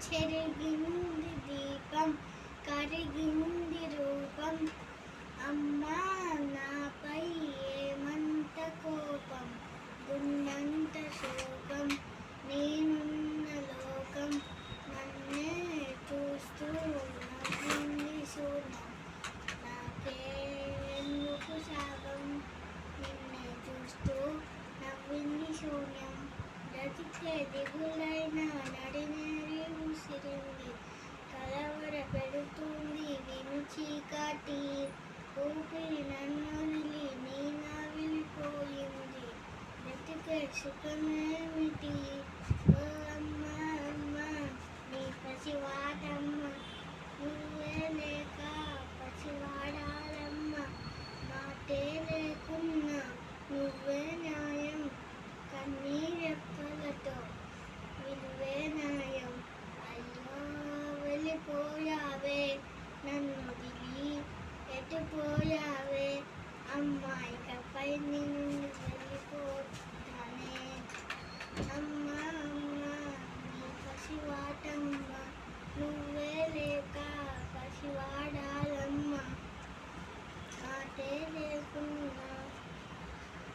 చెరిగింది దీపం కరిగింది రూపం. అమ్మా నాపై ఏమంత కోపం, గుండంత శోకం. నేనున్న లోకం నన్నే చూస్తూ నవ్వింది శూన్యం. నాకెందుకు శాపం, నిన్నే చూస్తూ నవ్వింది శూన్యం. బ్రతికే దిగులైన నడినేరి ఉసిరింది, కలవర పెడుతుంది విను చీకటి. ఊపిరి నన్నొదిలి నీ నవిలిపోయింది, బ్రతికే సుఖమేమిటి? ఓ అమ్మ అమ్మ నీ పసివాడమ్మ, నువ్వే లేక పసివాడాలమ్మ. మాటే లేకున్నా నువ్వే న్యాయం, కన్నీరెప్పలతో విలువే న్యాయం. అయ్యో వెళ్ళిపోయావే నన్నొదిలి, ఎటుపోయావే అమ్మా, ఇకపై నిన్ను వెళ్ళిపో.